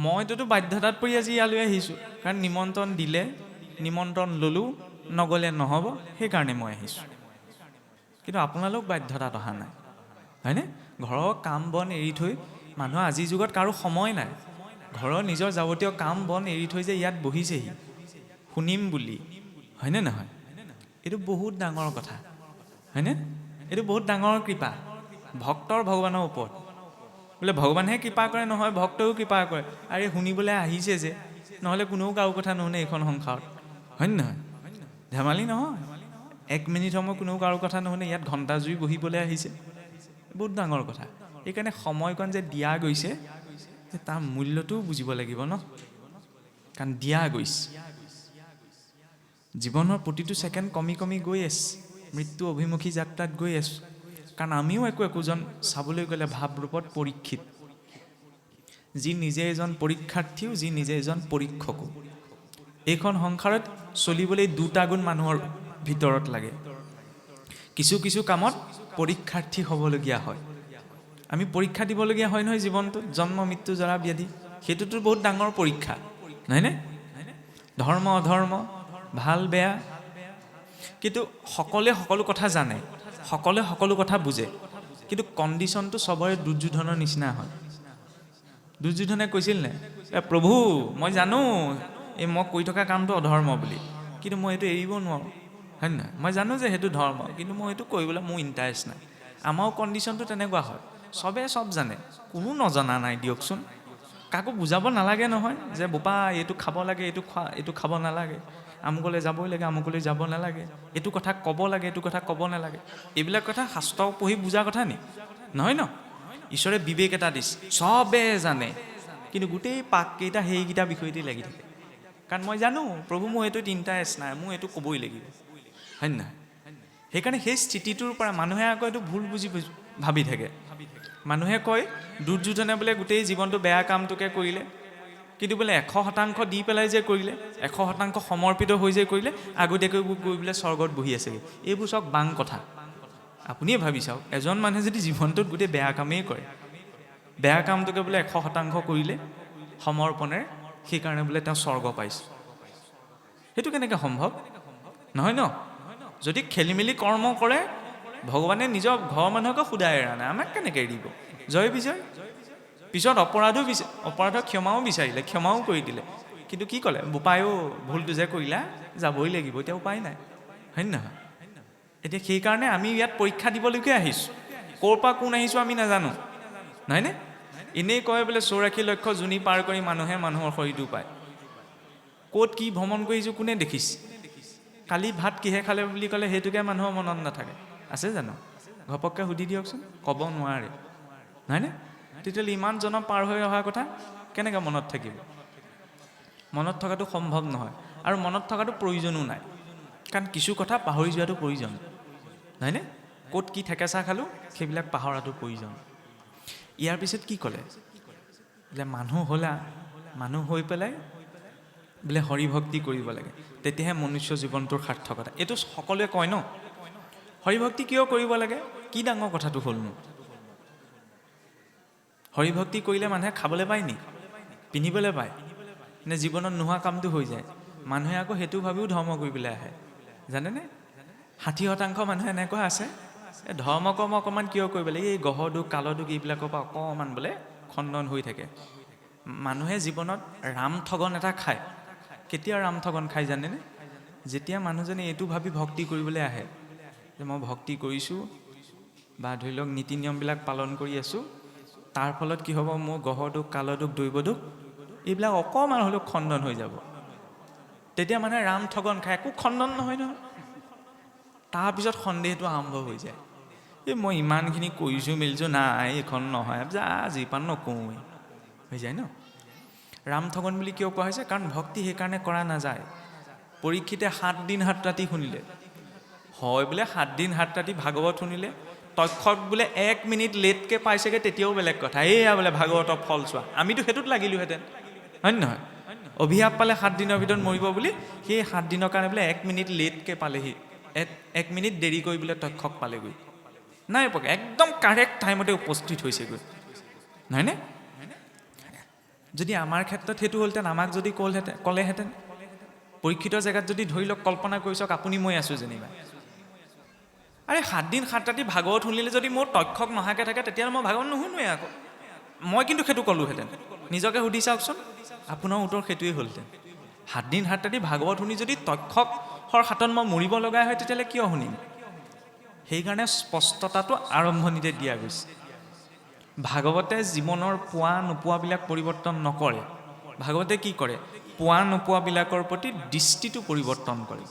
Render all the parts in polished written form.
মইতোতো বাধ্যতাত পৰি আজি ইয়ালৈ আহিছোঁ, কাৰণ নিমন্ত্ৰণ দিলে, নিমন্ত্ৰণ ল'লোঁ, নগ'লে নহ'ব, সেইকাৰণে মই আহিছোঁ। কিন্তু আপোনালোক বাধ্যতাত অহা নাই, হয়নে? ঘৰৰ কাম বন এৰি থৈ, মানুহৰ আজিৰ যুগত কাৰো সময় নাই, ঘৰৰ নিজৰ যাৱতীয় কাম বন এৰি থৈ যে ইয়াত বহিছেহি শুনিম বুলি, হয়নে নহয়? এইটো বহুত ডাঙৰ কথা, হয়নে? এইটো বহুত ডাঙৰ কৃপা ভক্তৰ ভগৱানৰ ওপৰত। বোলে ভগৱানেহে কৃপা কৰে নহয়, ভক্তও কৃপা কৰে। আৰে শুনিবলৈ আহিছে যে, নহ'লে কোনেও কাৰো কথা নুশুনে এইখন সংসাৰত, হয় নহয়? ধেমালি নহয়, 1 মিনিট সময় কোনেও কাৰো কথা নুশুনে, ইয়াত ঘণ্টা জুৰি বহিবলৈ আহিছে, বহুত ডাঙৰ কথা। সেইকাৰণে সময়কণ যে দিয়া গৈছে, তাৰ মূল্যটোও বুজিব লাগিব ন, কাৰণ দিয়া গৈছে। জীৱনৰ প্ৰতিটো ছেকেণ্ড কমি কমি গৈ আছে, মৃত্যু অভিমুখী যাত্ৰাত গৈ আছোঁ। কাৰণ আমিও একোজন চাবলৈ গ'লে ভাৱৰূপত পৰীক্ষিত, যি নিজে এজন পৰীক্ষাৰ্থীও, যি নিজে এজন পৰীক্ষকো। এইখন সংসাৰত চলিবলৈ 2টা গুণ মানুহৰ ভিতৰত লাগে। কিছু কিছু কামত পৰীক্ষাৰ্থী হ'বলগীয়া হয়, আমি পৰীক্ষা দিবলগীয়া হয় নহয় জীৱনটোত, জন্ম মৃত্যু জৰা ব্যাধি, সেইটোতো বহুত ডাঙৰ পৰীক্ষা, নহয়নে? ধৰ্ম অধৰ্ম, ভাল বেয়া। কিন্তু সকলোৱে সকলো কথা জানে, সকলোৱে সকলো কথা বুজে, কিন্তু কণ্ডিশ্যনটো চবৰে দুৰ্যোধনৰ নিচিনা হয়। দুৰ্যোধনে কৈছিল নে, প্ৰভু মই জানো এই মই কৰি থকা কামটো অধৰ্ম বুলি, কিন্তু মই এইটো এৰিব নোৱাৰোঁ, হয় নহয়? মই জানো যে সেইটো ধৰ্ম, কিন্তু মই এইটো কৰিবলৈ মোৰ ইণ্টাৰেষ্ট নাই। আমাৰো কণ্ডিশ্যনটো তেনেকুৱা হয়, চবে চব জানে, কোনো নজনা নাই দিয়কচোন। কাকো বুজাব নালাগে নহয় যে বোপা এইটো খাব লাগে, এইটো খোৱা, এইটো খাব নালাগে, আমুকলৈ যাবই লাগে, আমুকলৈ যাব নালাগে, এইটো কথা ক'ব লাগে, এইটো কথা ক'ব নালাগে। এইবিলাক কথা শাস্ত্ৰ পঢ়ি বুজাৰ কথা নি? নহয় ন? ঈশ্বৰে বিবেক এটা দিছে, চবে জানে, কিন্তু গোটেই পাককেইটা সেইকেইটা বিষয়তেই লাগি থাকে। কাৰণ মই জানো প্ৰভু মোৰ এইটোত ইণ্টাৰেষ্ট নাই, মোৰ এইটো ক'বই লাগিব, হয় নহয়? সেইকাৰণে সেই স্থিতিটোৰ পৰা মানুহে আকৌ এইটো ভুল বুজি ভাবি থাকে। মানুহে কয় দুৰ্যোধনে বোলে গোটেই জীৱনটো বেয়া কামটোকে কৰিলে, কিন্তু বোলে 100% দি পেলাই যে কৰিলে, 100% সমৰ্পিত হৈ যে কৰিলে, আগতীয়াকৈ গৈ বোলে স্বৰ্গত বহি আছেগৈ। এইবোৰ চাওক বাং কথা। আপুনিয়ে ভাবি চাওক, এজন মানুহে যদি জীৱনটোত গোটেই বেয়া কামেই কৰে, বেয়া কামটোকে বোলে 100% কৰিলে সমৰ্পণেৰে, সেইকাৰণে বোলে তেওঁ স্বৰ্গ পাইছে, সেইটো কেনেকৈ সম্ভৱ? নহয় ন? যদি খেলি মেলি কৰ্ম কৰে, ভগৱানে নিজৰ ঘৰৰ মানুহকে সোধাই এৰা নাই, আমাক কেনেকৈ এৰিব? জয় বিজয়। পিছত অপৰাধৰ ক্ষমাও বিচাৰিলে, ক্ষমাও কৰি দিলে, কিন্তু কি ক'লে? বোপায়ো ভুলটো যে কৰিলা, যাবই লাগিব, এতিয়া উপায় নাই, হয় নহয়? এতিয়া সেইকাৰণে আমি ইয়াত পৰীক্ষা দিবলৈকে আহিছোঁ, ক'ৰ পৰা কোন আহিছোঁ আমি নাজানো, নহয়নে? এনেই কয় বোলে 84 লক্ষ জুনি পাৰ কৰি মানুহে মানুহৰ শৰীৰটো পায়। ক'ত কি ভ্ৰমণ কৰিছোঁ কোনে দেখিছে? কালি ভাত কিহে খালে বুলি ক'লে সেইটোকে মানুহৰ মনত নাথাকে, আছে জানো? ঘপককৈ সুধি দিয়কচোন, ক'ব নোৱাৰে, নহয়নে? তেতিয়াহ'লে ইমান জনম পাৰ হৈ অহা কথা কেনেকৈ মনত থাকিব? মনত থকাটো সম্ভৱ নহয়, আৰু মনত থকাটো প্ৰয়োজনো নাই, কাৰণ কিছু কথা পাহৰি যোৱাটো প্ৰয়োজন, নহয়নে? ক'ত কি ঠেকেচা খালোঁ সেইবিলাক পাহৰাটো প্ৰয়োজন। ইয়াৰ পিছত কি ক'লে? বোলে মানুহ হ'লা, মানুহ হৈ পেলাই বোলে হৰি ভক্তি কৰিব লাগে, তেতিয়াহে মনুষ্য জীৱনটোৰ সাৰ্থকতা। এইটো সকলোৱে কয় ন? হৰি ভক্তি কিয় কৰিব লাগে? কি ডাঙৰ কথাটো হ'লনো? হৰি ভক্তি কৰিলে মানুহে খাবলৈ পায় নি? পিন্ধিবলৈ পায় নে? জীৱনত নোহোৱা কামটো হৈ যায়। মানুহে আকৌ সেইটো ভাবিও ধৰ্ম কৰিবলৈ আহে, জানেনে? 60% মানুহে এনেকুৱা আছে, এই ধৰ্ম কৰ্ম অকণমান কিয় কৰিব লাগে, এই গ্ৰহ দুখ কাল দুখ এইবিলাকৰ পৰা অকণমান বোলে খণ্ডন হৈ থাকে। মানুহে জীৱনত ৰাম ঠগন এটা খায়। কেতিয়া ৰাম ঠগন খায় জানেনে? যেতিয়া মানুহজনে এইটো ভাবি ভক্তি কৰিবলৈ আহে যে মই ভক্তি কৰিছোঁ, বা ধৰি লওক নীতি নিয়মবিলাক পালন কৰি আছোঁ, তাৰ ফলত কি হ'ব, মোৰ গ্ৰহ দুখ কাল দুখ দৈৱ দুখ এইবিলাক অকণমান হ'লেও খণ্ডন হৈ যাব। তেতিয়া মানুহে ৰাম ঠগন খায়, একো খণ্ডন নহয় নহয়। তাৰপিছত সন্দেহটো আৰম্ভ হৈ যায়, এই মই ইমানখিনি কৰিছোঁ মেলিছোঁ, নাই এইখন নহয়, যা যিপান নকৰোঁৱেই হৈ যায় ন? ৰাম ঠগন বুলি কিয় কোৱা হৈছে? কাৰণ ভক্তি সেইকাৰণে কৰা নাযায়। পৰীক্ষিতে 7 দিন 7 ৰাতি শুনিলে, হয় বোলে 7 দিন 7 ৰাতি ভাগৱত শুনিলে, তক্ষক বোলে 1 মিনিট লেটকৈ পাইছেগৈ, তেতিয়াও বেলেগ কথা, এইয়া বোলে ভাগৱতৰ ফল চোৱা। আমিতো সেইটোত লাগিলোহেঁতেন, হয় নহয়? অভিশাপ পালে 7 দিনৰ ভিতৰত মৰিব বুলি, সেই 7 দিনৰ কাৰণে বোলে 1 মিনিট লেটকৈ পালেহি, 1 মিনিট দেৰি কৰি বোলে তক্ষক পালেগৈ। নাই একদম কাৰেক্ট টাইমতে উপস্থিত হৈছেগৈ, নহয়নে? যদি আমাৰ ক্ষেত্ৰত সেইটো হ'লহেঁতেন, আমাক যদি ক'লেহেঁতেন, পৰীক্ষিতৰ জেগাত যদি ধৰি লওক, কল্পনা কৰি চাওক, আপুনি মই আছোঁ যেনিবা, আৰে 7 দিন 7 ৰাতি ভাগৱত শুনিলে যদি মোৰ তক্ষক নহাকৈ থাকে, তেতিয়াহ'লে মই ভাগৱত নুশুনোৱে আকৌ। মই কিন্তু সেইটো ক'লোহেঁতেন। নিজকে সুধি চাওকচোন, আপোনাৰ উত্তৰ সেইটোৱেই হ'লহেঁতেন। 7 দিন 7 ৰাতি ভাগৱত শুনি যদি তক্ষকৰ হাতত মই মৰিব লগা হয়, তেতিয়াহ'লে কিয় শুনিম? সেইকাৰণে স্পষ্টতাটো আৰম্ভণিতে দিয়া গৈছে। ভাগৱতে জীৱনৰ পোৱা নোপোৱাবিলাক পৰিৱৰ্তন নকৰে। ভাগৱতে কি কৰে? পোৱা নোপোৱাবিলাকৰ প্ৰতি দৃষ্টিটো পৰিৱৰ্তন কৰে।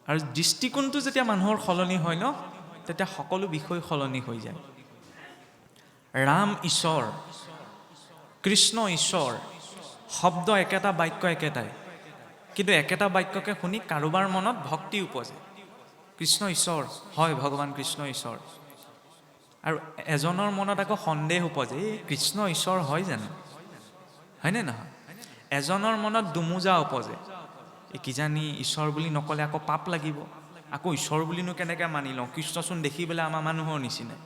আৰু দৃষ্টিকোণটো যেতিয়া মানুহৰ সলনি হয় ন, তেতিয়া সকলো বিষয় সলনি হৈ যায়। ৰাম ঈশ্বৰ, কৃষ্ণ ঈশ্বৰ, শব্দ একেটা, বাক্য একেটাই, কিন্তু একেটা বাক্যকে শুনি কাৰোবাৰ মনত ভক্তি উপজে। কৃষ্ণ ঈশ্বৰ হয়, ভগৱান কৃষ্ণ ঈশ্বৰ, আৰু এজনৰ মনত আকৌ সন্দেহ উপজে, এই কৃষ্ণ ঈশ্বৰ হয় জানো, হয়নে নহয়? এজনৰ মনত দুমোজা উপজে, এই কিজানি ঈশ্বৰ বুলি নক'লে আকৌ পাপ লাগিব, আকৌ ঈশ্বৰ বুলিনো কেনেকৈ মানি লওঁ, কৃষ্ণচোন দেখি পেলাই আমাৰ মানুহৰ নিচিনা।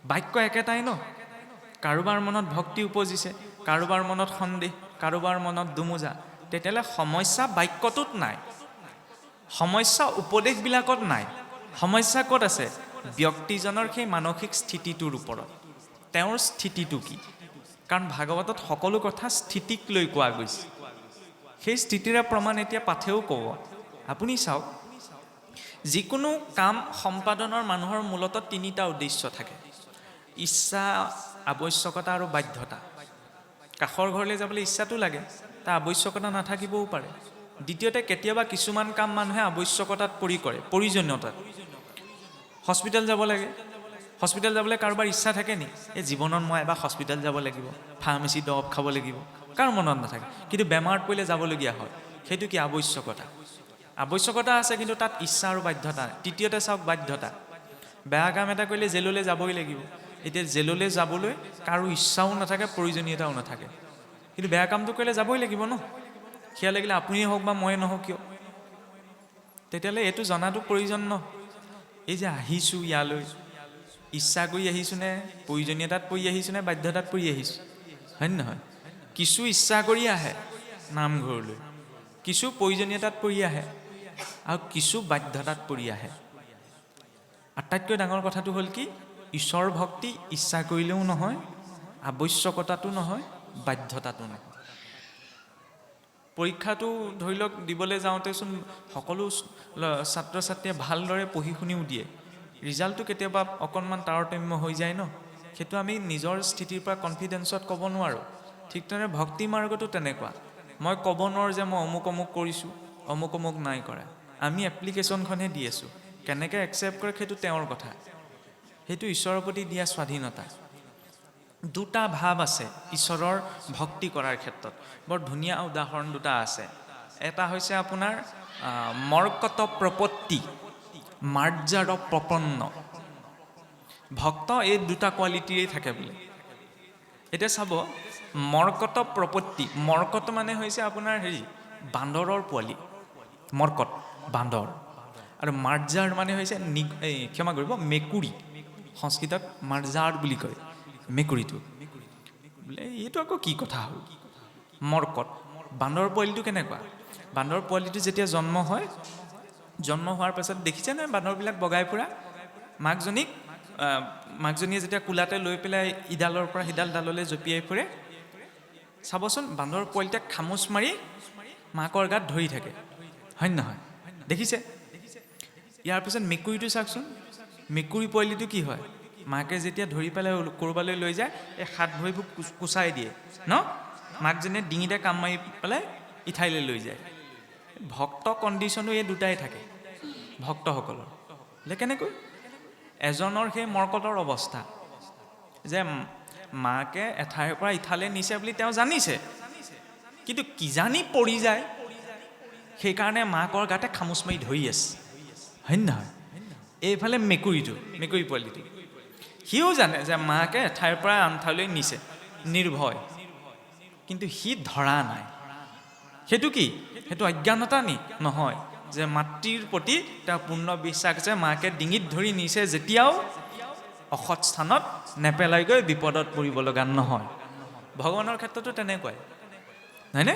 বাক্য একেটাই ন, কাৰোবাৰ মনত ভক্তি উপজিছে, কাৰোবাৰ মনত সন্দেহ, কাৰোবাৰ মনত দুমোজা। তেতিয়াহ'লে সমস্যা বাক্যটোত নাই, সমস্যা উপদেশবিলাকত নাই, সমস্যা ক'ত আছে? ব্যক্তিজনৰ সেই মানসিক স্থিতিটোৰ ওপৰত। তেওঁৰ স্থিতিটো কি? কাৰণ ভাগৱতত সকলো কথা স্থিতিক লৈ কোৱা গৈছে। সেই স্থিতিৰে প্ৰমাণ এতিয়া পাঠেও ক'ব। আপুনি চাওক, যিকোনো কাম সম্পাদনৰ মানুহৰ মূলতঃ 3টা উদ্দেশ্য থাকে: ইচ্ছা, আৱশ্যকতা আৰু বাধ্যতা। কাষৰ ঘৰলৈ যাবলৈ ইচ্ছাটো লাগে, তাৰ আৱশ্যকতা নাথাকিবও পাৰে। দ্বিতীয়তে, কেতিয়াবা কিছুমান কাম মানুহে আৱশ্যকতাত পৰি কৰে, প্ৰয়োজনীয়তাত। হস্পিটেল যাব লাগে, হস্পিটেল যাবলৈ কাৰোবাৰ ইচ্ছা থাকে নি? এই জীৱনত মই এবাৰ হস্পিটেল যাব লাগিব, ফাৰ্মাচী দৰৱ খাব লাগিব, কাৰ মনত নাথাকে? কিন্তু বেমাৰত পৰিলে যাবলগীয়া হয়, সেইটো কি? আৱশ্যকতা। আৱশ্যকতা আছে, কিন্তু তাত ইচ্ছা আৰু বাধ্যতা। তৃতীয়তে চাওক, বাধ্যতা। বেয়া কাম এটা কৰিলে জেললৈ যাবই লাগিব। এতিয়া জেললৈ যাবলৈ কাৰো ইচ্ছাও নাথাকে, প্ৰয়োজনীয়তাও নাথাকে, কিন্তু বেয়া কামটো কৰিলে যাবই লাগিব ন, সেয়া লাগিলে আপুনিয়ে হওক বা ময়ে নহওক কিয়। তেতিয়াহ'লে এইটো জনাটো প্ৰয়োজন ন। এই যে আহিছোঁ ইয়ালৈ, ইচ্ছা কৰি আহিছোঁ নে, প্ৰয়োজনীয়তাত পৰি আহিছোঁ নে, বাধ্যতাত পৰি আহিছোঁ? হয়নে নহয়? কিছু ইচ্ছা কৰি আহে নামঘৰলৈ, কিছু প্ৰয়োজনীয়তাত পৰি আহে, আৰু কিছু বাধ্যতাত পৰি আহে। আটাইতকৈ ডাঙৰ কথাটো হ'ল কি? ঈশ্বৰ ভক্তি ইচ্ছা কৰিলেও নহয়, আৱশ্যকতাটো নহয়, বাধ্যতাটো নহয়। পৰীক্ষাটো ধৰি লওক দিবলৈ যাওঁতেচোন সকলো ছাত্ৰ ছাত্ৰীয়ে ভালদৰে পঢ়ি শুনিও দিয়ে, ৰিজাল্টটো কেতিয়াবা অকণমান তাৰতম্য হৈ যায় ন, সেইটো আমি নিজৰ স্থিতিৰ পৰা কনফিডেঞ্চত ক'ব নোৱাৰোঁ। ঠিক তেনেদৰে ভক্তি মাৰ্গতো তেনেকুৱা। মই ক'ব নোৱাৰোঁ যে মই অমুক অমুক কৰিছোঁ, অমুক অমুক নাই কৰা। আমি এপ্লিকেশ্যনখনহে দি আছোঁ, কেনেকৈ একচেপ্ট কৰে সেইটো তেওঁৰ কথা, সেইটো ঈশ্বৰৰ প্ৰতি দিয়া স্বাধীনতা। 2টা ভাৱ আছে ঈশ্বৰৰ ভক্তি কৰাৰ ক্ষেত্ৰত। বৰ ধুনীয়া উদাহৰণ 2টা আছে। এটা হৈছে আপোনাৰ মৰ্কট প্ৰপত্তি, মাৰ্জাৰ প্ৰপন্ন। ভক্ত এই 2টা কোৱালিটিৰেই থাকে বোলে। এতিয়া চাব, মৰ্কট প্ৰপত্তি, মৰ্কট মানে হৈছে আপোনাৰ বান্দৰৰ পোৱালি, মৰ্কট বান্দৰ, আৰু মাৰ্জাৰ মানে হৈছে ক্ষমা কৰিব, মেকুৰী। সংস্কৃতত মাৰ্জাৰ বুলি কয় মেকুৰীটো। বোলে এইটো আকৌ কি কথা হ'ল? মৰ্কট বান্দৰৰ পোৱালিটো কেনেকুৱা? বান্দৰৰ পোৱালিটো যেতিয়া জন্ম হয়, জন্ম হোৱাৰ পাছত দেখিছে নহয় বান্দৰবিলাক বগাই ফুৰা, মাকজনীয়ে যেতিয়া কোলাতে লৈ পেলাই ইডালৰ পৰা সিডাল ডাললৈ জঁপিয়াই ফুৰে, চাবচোন বান্দৰৰ পোৱালিটোক খামোচ মাৰি মাকৰ গাত ধৰি থাকে, হয় নহয়? দেখিছে? ইয়াৰ পিছত মেকুৰীটো চাওকচোন, মেকুৰী পোৱালিটো কি হয়? মাকে যেতিয়া ধৰি পেলাই ক'ৰবালৈ লৈ যায়, এই হাত ভৰিবোৰ কুচাই দিয়ে ন, মাকজনীয়ে ডিঙিতে কাম মাৰি পেলাই ইঠাইলৈ লৈ যায়। ভক্ত কণ্ডিশ্যনো এই 2টাই থাকে ভক্তসকলৰ। কেনেকৈ? এজনৰ সেই মৰ্কটৰ অৱস্থা যে মাকে এঠাইৰ পৰা ইঠালৈ নিছে বুলি তেওঁ জানিছে, কিন্তু কিজানি পৰি যায়, সেইকাৰণে মাকৰ গাতে খামোচ মাৰি ধৰি আছে, হয় নহয়? এইফালে মেকুৰী পোৱালিটো, সিও জানে যে মাকে এঠাইৰ পৰা আন ঠাইলৈ নিছে, নিৰ্ভয়, কিন্তু সি ধৰা নাই। সেইটো কি? সেইটো অজ্ঞানতা নি? নহয়, যে মাতৃৰ প্ৰতি তেওঁ পূৰ্ণ বিশ্বাস আছে, মাকে ডিঙিত ধৰি নিছে যেতিয়াও অসৎ স্থানত নেপেলাই গৈ বিপদত পৰিব লগা নহয়। ভগৱানৰ ক্ষেত্ৰতো তেনেকুৱাই, হয়নে?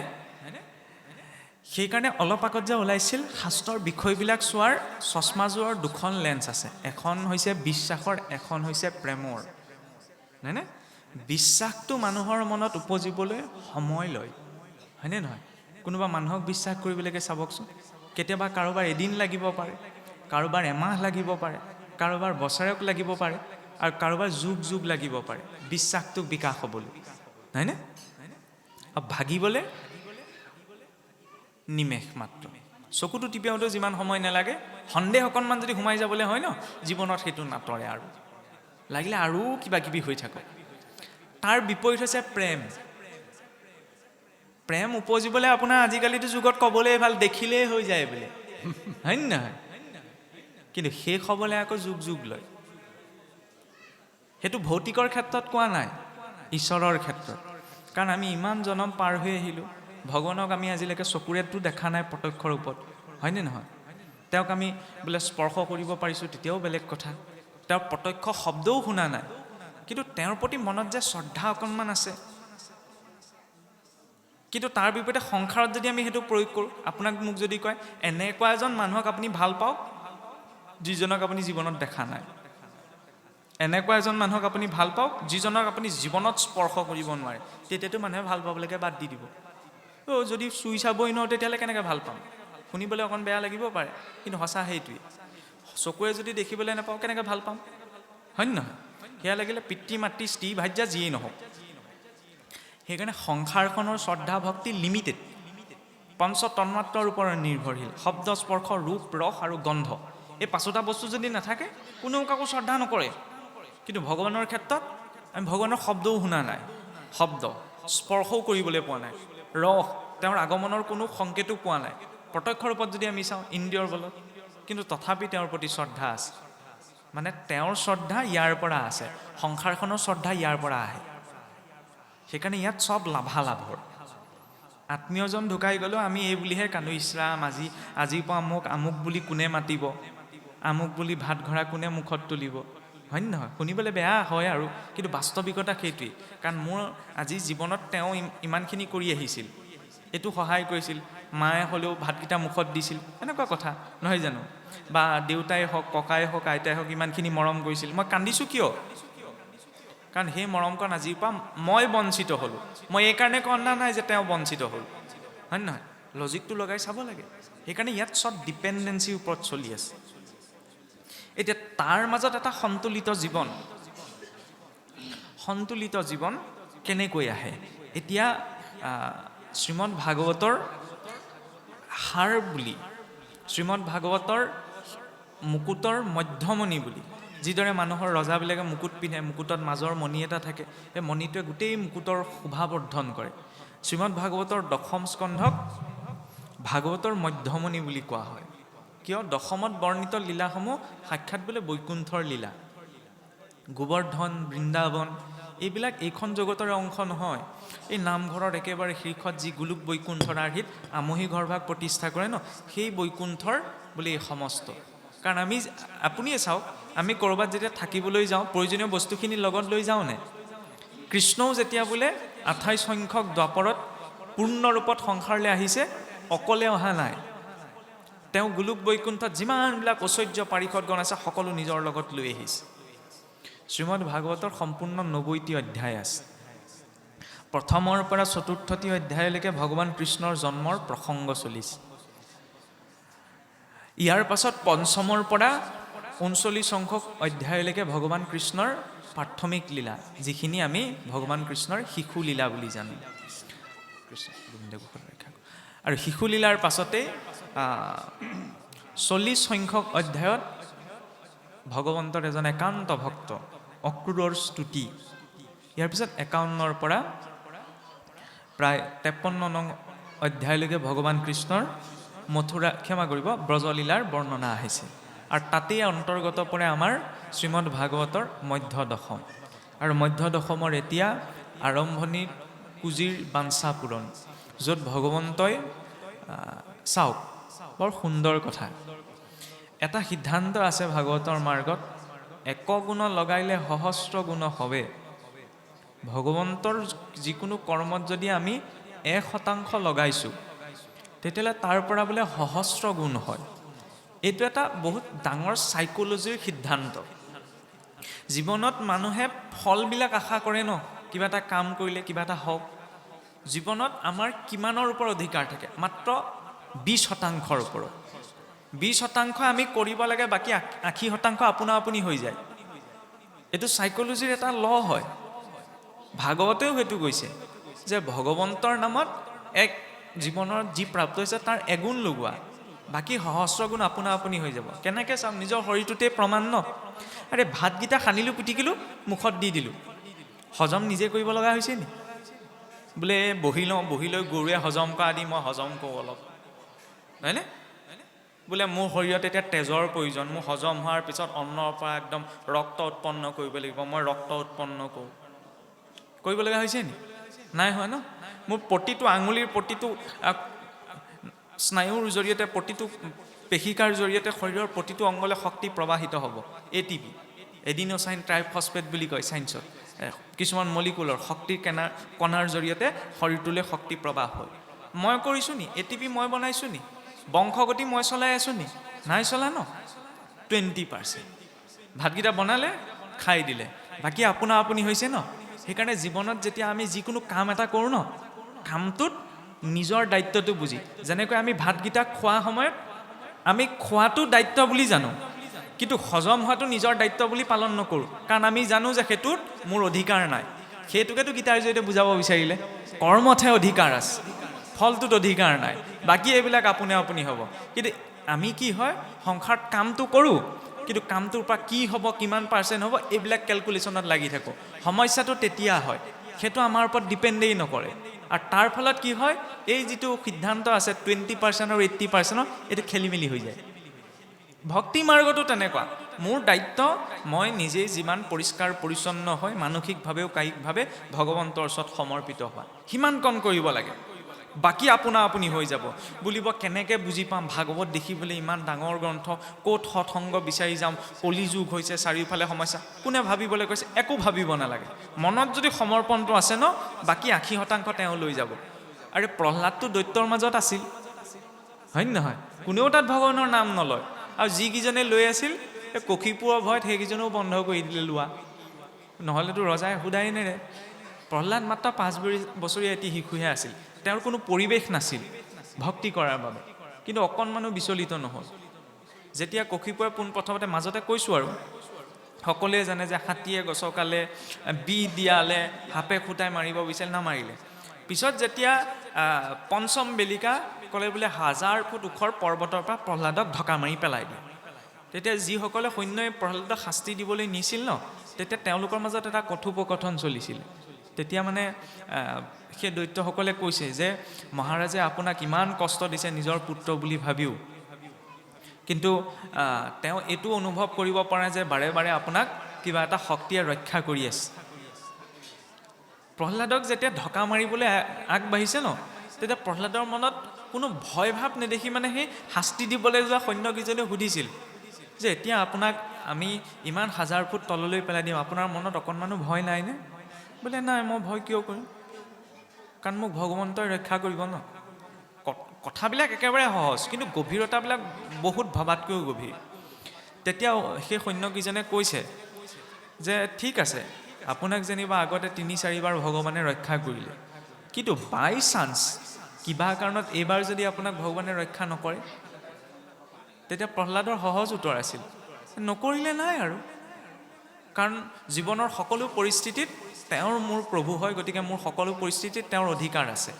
সেইকাৰণে অলপ আগত যে ওলাইছিল শাস্ত্ৰৰ বিষয়বিলাক চোৱাৰ চশমাযোৰৰ দুখন লেন্স আছে, এখন হৈছে বিশ্বাসৰ, এখন হৈছে প্ৰেমৰ, হয়নে? বিশ্বাসটো মানুহৰ মনত উপজিবলৈ সময় লয়, হয়নে নহয়? কোনোবা মানুহক বিশ্বাস কৰিবলৈকে চাবকচোন, কেতিয়াবা কাৰোবাৰ এদিন লাগিব পাৰে, কাৰোবাৰ এমাহ লাগিব পাৰে, কাৰোবাৰ বছৰেক লাগিব পাৰে, আৰু কাৰোবাৰ যুগ যুগ লাগিব পাৰে বিশ্বাসটো বিকাশ হ'বলৈ, হয়নে? আৰু ভাগিবলৈ নিমেষ মাত্ৰ, চকুটো টিপিয়াওঁতেও যিমান সময় নালাগে, সন্দেহ অকণমান যদি সোমাই যাবলৈ হয় ন, জীৱনত সেইটো নাটৰে, আৰু লাগিলে আৰু কিবা কিবি হৈ থাকক। তাৰ বিপৰীত হৈছে প্ৰেম। প্ৰেম উপজিবলৈ আপোনাৰ আজিকালিতো যুগত ক'বলৈ ভাল, দেখিলেই হৈ যায় বোলে, হয় নে নহয়? কিন্তু শেষ হ'বলৈ আকৌ যুগ যুগ লয়। সেইটো ভৌতিকৰ ক্ষেত্ৰত কোৱা নাই, ঈশ্বৰৰ ক্ষেত্ৰত। কাৰণ আমি ইমান জনম পাৰ হৈ আহিলোঁ, ভগৱানক আমি আজিলৈকে চকুৰেতো দেখা নাই প্ৰত্যক্ষ ৰূপত, হয়নে নহয়? তেওঁক আমি বোলে স্পৰ্শ কৰিব পাৰিছোঁ, তেতিয়াও বেলেগ কথা। তেওঁৰ প্ৰত্যক্ষ শব্দও শুনা নাই, কিন্তু তেওঁৰ প্ৰতি মনত যে শ্ৰদ্ধা অকণমান আছে। কিন্তু তাৰ বিপৰীতে সংসাৰত যদি আমি সেইটো প্ৰয়োগ কৰোঁ, আপোনাক মোক যদি কয় এনেকুৱা এজন মানুহক আপুনি ভাল পাওক যিজনক আপুনি জীৱনত দেখা নাই, এনেকুৱা এজন মানুহক আপুনি ভাল পাওক যিজনক আপুনি জীৱনত স্পৰ্শ কৰিব নোৱাৰে, তেতিয়াতো মানুহে ভাল পাবলৈকে বাদ দি দিব। যদি চুই চাবই নোৱাৰোঁ তেতিয়াহ'লে কেনেকৈ ভাল পাম? শুনিবলৈ অকণ বেয়া লাগিব পাৰে, কিন্তু সঁচা সেইটোৱেই। চকুৰে যদি দেখিবলৈ নাপাওঁ কেনেকৈ ভাল পাম, হয় নহয়? সেয়া লাগিলে পিতৃ মাতৃ স্ত্ৰী ভাৰ্যা যিয়েই নহওক। সেইকাৰণে সংসাৰখনৰ শ্ৰদ্ধা ভক্তি লিমিটেড, পঞ্চ তন্মাত্ৰৰ ওপৰত নিৰ্ভৰশীল। শব্দ, স্পৰ্শ, ৰূপ, ৰস আৰু গন্ধ, এই পাঁচোটা বস্তু যদি নাথাকে কোনেও কাকো শ্ৰদ্ধা নকৰে। কিন্তু ভগৱানৰ ক্ষেত্ৰত আমি ভগৱানৰ শব্দও শুনা নাই, শব্দ স্পৰ্শও কৰিবলৈ পোৱা নাই, ৰস তেওঁৰ আগমনৰ কোনো সংকেতো পোৱা নাই। প্ৰত্যক্ষ ৰূপত যদি আমি চাওঁ ইন্দ্ৰিয়ৰ বলত, কিন্তু তথাপি তেওঁৰ প্ৰতি শ্ৰদ্ধা আছে। মানে তেওঁৰ শ্ৰদ্ধা ইয়াৰ পৰা আছে, সংসাৰখনৰ শ্ৰদ্ধা ইয়াৰ পৰা আহে। সেইকাৰণে ইয়াত চব লাভালাভৰ। আত্মীয়জন ঢুকাই গ'লেও আমি এই বুলিহে কান্দো, ইছৰাম আজিৰ পৰা মোক আমুক বুলি কোনে মাতিব, আমুক বুলি ভাত ঘৰা কোনে মুখত তুলিব, হয় নে নহয়? শুনিবলৈ বেয়া হয় আৰু, কিন্তু বাস্তৱিকতা সেইটোৱেই। কাৰণ মোৰ আজি জীৱনত তেওঁ ইমানখিনি কৰি আহিছিল, এইটো সহায় কৰিছিল, মায়ে হ'লেও ভাতকেইটা মুখত দিছিল, এনেকুৱা কথা নহয় জানো? বা দেউতাই হওক, ককাই হওক, আইতাই হওক, ইমানখিনি মৰম কৰিছিল। মই কান্দিছোঁ কিয়? কাৰণ সেই মৰমকণ আজিৰ পৰা মই বঞ্চিত হ'লোঁ। মই এইকাৰণে কন্দা নাই যে তেওঁ বঞ্চিত হ'ল, হয় নহয়? লজিকটো লগাই চাব লাগে। সেইকাৰণে ইয়াত চব ডিপেণ্ডেঞ্চিৰ ওপৰত চলি আছে। এতিয়া তাৰ মাজত এটা সন্তুলিত জীৱন কেনেকৈ আহে? এতিয়া শ্ৰীমদ ভাগৱতৰ সাৰ বুলি, শ্ৰীমদ ভাগৱতৰ মুকুটৰ মধ্যমণি বুলি, যিদৰে মানুহৰ ৰজাবিলাকে মুকুট পিন্ধে, মুকুটত মাজৰ মণি এটা থাকে, সেই মণিটোৱে গোটেই মুকুটৰ শোভাবৰ্ধন কৰে। শ্ৰীমদ ভাগৱতৰ দশম স্কন্ধক ভাগৱতৰ মধ্যমণি বুলি কোৱা হয়। কিয়? দশমত বৰ্ণিত লীলাসমূহ সাক্ষাৎ বোলে বৈকুণ্ঠৰ লীলা। গোবৰ্ধন, বৃন্দাবন এইবিলাক এইখন জগতৰে অংশ নহয়। এই নামঘৰৰ একেবাৰে শীৰ্ষত যি গোলোক বৈকুণ্ঠৰ আৰ্হিত আমহি ঘৰভাগ প্ৰতিষ্ঠা কৰে ন, সেই বৈকুণ্ঠৰ বুলি এই সমস্ত। কাৰণ আপুনিয়ে চাওক, আমি ক'ৰবাত যেতিয়া থাকিবলৈ যাওঁ প্ৰয়োজনীয় বস্তুখিনি লগত লৈ যাওঁনে? কৃষ্ণও যেতিয়া বোলে 28 সংখ্যক দ্বাপৰত পূৰ্ণৰূপত সংসাৰলৈ আহিছে, অকলে অহা নাই। তেওঁ গোলোক বৈকুণ্ঠত যিমানবিলাক ঐশ্বৰ্য পাৰিষদগণ আছে সকলো নিজৰ লগত লৈ আহিছে। শ্ৰীমদ ভাগৱতৰ সম্পূৰ্ণ 90টি অধ্যায় আছে। প্ৰথমৰ পৰা ৪ৰ্থটি অধ্যায়লৈকে ভগৱান কৃষ্ণৰ জন্মৰ প্ৰসংগ চলিছে। ইয়াৰ পাছত পঞ্চমৰ পৰা 39 সংখ্যক অধ্যায়লৈকে ভগৱান কৃষ্ণৰ প্ৰাথমিক লীলা, যিখিনি আমি ভগৱান কৃষ্ণৰ শিশু লীলা বুলি জানো। আৰু শিশু লীলাৰ পাছতে 40 সংখ্যক অধ্যায়ত ভগৱন্তৰ এজন একান্ত ভক্ত অক্ৰূৰৰ স্তুতি। ইয়াৰ পিছত 51ৰ পৰা প্ৰায় 53 নং অধ্যায়লৈকে ভগৱান কৃষ্ণৰ ব্ৰজলীলাৰ বৰ্ণনা আহিছে। আৰু তাতেই অন্তৰ্গত পৰে আমাৰ শ্ৰীমদ ভাগৱতৰ মধ্য দশম। আৰু মধ্য দশমৰ এতিয়া আৰম্ভণিৰ পুঁজিৰ বাঞ্ছা পূৰণ, য'ত ভগৱন্তই চাওক বৰ সুন্দৰ কথা। এটা সিদ্ধান্ত আছে ভাগৱতৰ মাৰ্গত, এক গুণ লগাইলে সহস্ৰ গুণ হবে, ভগৱন্তৰ যিকোনো কৰ্মত যদি আমি 1% লগাইছোঁ, তেতিয়াহ'লে তাৰ পৰা বোলে সহস্ৰ গুণ হয়। এইটো এটা বহুত ডাঙৰ চাইক'লজিৰ সিদ্ধান্ত। জীৱনত মানুহে ফলবিলাক আশা কৰে ন, কিবা এটা কাম কৰিলে কিবা এটা হওক। জীৱনত আমাৰ কিমানৰ ওপৰত অধিকাৰ থাকে? মাত্ৰ 20%ৰ ওপৰত। 20% আমি কৰিব লাগে, বাকী 80% আপোনা আপুনি হৈ যায়। এইটো চাইক'লজিৰ এটা ল হয়। ভাগৱতেও সেইটো কৈছে যে ভগৱন্তৰ নামত এক জীৱনৰ যি প্ৰাপ্ত হৈছে তাৰ এগুণ লগোৱা, বাকী সহস্ৰ গুণ আপোনা আপুনি হৈ যাব। কেনেকৈ চাম? নিজৰ শৰীৰটোতে প্ৰমাণ ন। আৰে ভাতকেইটা সানিলোঁ, পিটিকিলোঁ, মুখত দি দিলোঁ, হজম নিজে কৰিব লগা হৈছে নি? বোলে বহি লওঁ, বহি লৈ গৰুৱে হজম কৰা দি মই হজম কৰোঁ অলপ, হয়নে? বোলে মোৰ শৰীৰত এতিয়া তেজৰ প্ৰয়োজন, মোৰ হজম হোৱাৰ পিছত অন্নৰ পৰা একদম ৰক্ত উৎপন্ন কৰিব লাগিব, মই ৰক্ত উৎপন্ন কৰোঁ। কৰিব লগা হৈছে নি? নাই হোৱা ন। মোৰ প্ৰতিটো আঙুলিৰ প্ৰতিটো স্নায়ুৰ জৰিয়তে, প্ৰতিটো পেশিকাৰ জৰিয়তে শৰীৰৰ প্ৰতিটো অংগলে শক্তি প্ৰবাহিত হ'ব। ATP, এডিনোচাইন ট্ৰাইফস্ফেট বুলি কয় চাইন্সত। কিছুমান মলিকুলৰ শক্তিৰ কণাৰ জৰিয়তে শৰীৰটোলৈ শক্তি প্ৰবাহ হয়। মই কৰিছোঁ নি? ATP মই বনাইছোঁ নি? বংশগতি মই চলাই আছোঁ নি? নাই চলা ন। 20%। ভাতকেইটা বনালে, খাই দিলে, বাকী আপোনা আপুনি হৈছে ন। সেইকাৰণে জীৱনত যেতিয়া আমি যিকোনো কাম এটা কৰোঁ ন, কামটোত নিজৰ দায়িত্বটো বুজি, যেনেকৈ আমি ভাতকেইটা খোৱা সময়ত আমি খোৱাটো দায়িত্ব বুলি জানো, কিন্তু হজম হোৱাটো নিজৰ দায়িত্ব বুলি পালন নকৰোঁ, কাৰণ আমি জানো যে সেইটোত মোৰ অধিকাৰ নাই। সেইটোকেতো গীতাৰ জৰিয়তে বুজাব বিচাৰিলে। কৰ্মতহে অধিকাৰ আছে, ফলটোত অধিকাৰ নাই, বাকী এইবিলাক আপোনা আপুনি হ'ব। কিন্তু আমি কি হয়, সংসাৰত কামটো কৰোঁ, কিন্তু কামটোৰ পৰা কি হ'ব, কিমান % হ'ব, এইবিলাক কেলকুলেশ্যনত লাগি থাকোঁ। সমস্যাটো তেতিয়া হয়, সেইটো আমাৰ ওপৰত ডিপেণ্ডেই নকৰে। আৰু তাৰ ফলত কি হয়, এই যিটো সিদ্ধান্ত আছে 20% আৰু 80%, এইটো খেলি মেলি হৈ যায়। ভক্তি মাৰ্গটো তেনেকুৱা। মোৰ দায়িত্ব, মই নিজেই যিমান পৰিষ্কাৰ পৰিচ্ছন্ন হৈ মানসিকভাৱেও কায়িকভাৱে ভগৱন্তৰ ওচৰত সমৰ্পিত হোৱা, সিমান কণ কৰিব লাগে, বাকী আপোনা আপুনি হৈ যাব। বুলিব কেনেকৈ বুজি পাম? ভাগৱত দেখিবলৈ ইমান ডাঙৰ গ্ৰন্থ, ক'ত সৎসংগ বিচাৰি যাম, কলিযুগ হৈছে, চাৰিওফালে সমস্যা। কোনে ভাবিবলৈ কৈছে? একো ভাবিব নালাগে। মনত যদি সমৰ্পণটো আছে ন, বাকী 80% তেওঁ লৈ যাব। আৰে প্ৰহ্লাদটো দৈত্যৰ মাজত আছিল, হয় নহয়? কোনেও তাত ভগৱানৰ নাম নলয়। আৰু যিকেইজনে লৈ আছিল, এই কশিপুৰৰ ভয়ত সেইকেইজনেও বন্ধ কৰি দিলে লোৱা, নহ'লেতো ৰজাই সোধাই নেৰে। প্ৰহ্লাদ মাত্ৰ 5 বছৰীয়া এটি শিশুহে আছিল, তেওঁৰ কোনো পৰিৱেশ নাছিল ভক্তি কৰাৰ বাবে, কিন্তু অকণমানো বিচলিত নহ'ল। যেতিয়া কশিপুৰে পোনপ্ৰথমতে, মাজতে কৈছোঁ আৰু সকলোৱে জানে যে হাতীয়ে গছকালে, বিহ দিয়ালে, সাপে খুটাই মাৰিব বিচাৰিলে, নামাৰিলে। পিছত যেতিয়া পঞ্চম বেলিকা ক'লে বোলে 1000 ফুট ওখৰ পৰ্বতৰ পৰা প্ৰহ্লাদক ঢকা মাৰি পেলাই দিয়ে, তেতিয়া যিসকলে সৈন্যই প্ৰহ্লাদক শাস্তি দিবলৈ নিছিল ন, তেতিয়া তেওঁলোকৰ মাজত এটা কথোপকথন চলিছিল। তেতিয়া মানে সেই দৈত্যসকলে কৈছে যে মহাৰাজে আপোনাক ইমান কষ্ট দিছে নিজৰ পুত্ৰ বুলি ভাবিও, কিন্তু তেওঁ এইটো অনুভৱ কৰিব পাৰে যে বাৰে বাৰে আপোনাক কিবা এটা শক্তিয়ে ৰক্ষা কৰি আছে। প্ৰহ্লাদক যেতিয়া ঢকা মাৰিবলৈ আগবাঢ়িছে ন, তেতিয়া প্ৰহ্লাদৰ মনত কোনো ভয় ভাৱ নেদেখি মানে সেই শাস্তি দিবলৈ যোৱা সৈন্যকেইজনে সুধিছিল যে এতিয়া আপোনাক আমি ইমান 1000 ফুট তললৈ পেলাই দিম, আপোনাৰ মনত অকণমানো ভয় নাইনে? বোলে নাই, মই ভয় কিয় কৰিম, কাৰণ মোক ভগৱন্তই ৰক্ষা কৰিব ন। কথাবিলাক একেবাৰে সহজ, কিন্তু গভীৰতাবিলাক বহুত ভবাতকৈও গভীৰ। তেতিয়া সেই সৈন্যকেইজনে কৈছে যে ঠিক আছে, আপোনাক যেনিবা আগতে 3-4 বাৰ ভগৱানে ৰক্ষা কৰিলে, কিন্তু বাই চান্স কিবা কাৰণত এইবাৰ যদি আপোনাক ভগৱানে ৰক্ষা নকৰে, তেতিয়া প্ৰহ্লাদৰ সহজ উত্তৰ আছিল, নকৰিলে নাই আৰু, কাৰণ জীৱনৰ সকলো পৰিস্থিতিত তেওঁৰ মোৰ প্ৰভু হয়, গতিকে মোৰ সকলো পৰিস্থিতিত তেওঁৰ অধিকাৰ আছে।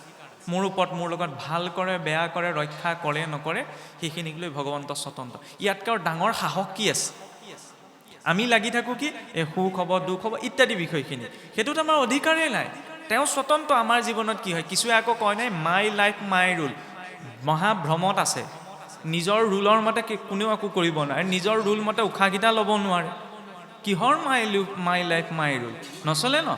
মোৰ ওপৰত, মোৰ লগত ভাল কৰে, বেয়া কৰে, ৰক্ষা কৰে নকৰে, সেইখিনিক লৈ ভগৱন্ত স্বতন্ত্ৰ। ইয়াতকৈ আৰু ডাঙৰ সাহস কি আছে? আমি লাগি থাকোঁ কি এই সুখ হ'ব, দুখ হ'ব ইত্যাদি বিষয়খিনি, সেইটোত আমাৰ অধিকাৰেই নাই। তেওঁ স্বতন্ত্ৰ। আমাৰ জীৱনত কি হয়, কিছুৱে আকৌ কয় নাই মাই লাইফ মাই ৰুল, মহাভ্ৰমত আছে, নিজৰ ৰুলৰ মতে কোনেও একো কৰিব নোৱাৰে, নিজৰ ৰুল মতে উশাহকেইটা ল'ব নোৱাৰে। কিহৰ মাই লাইফ মাই ৰুল? নচলে ন।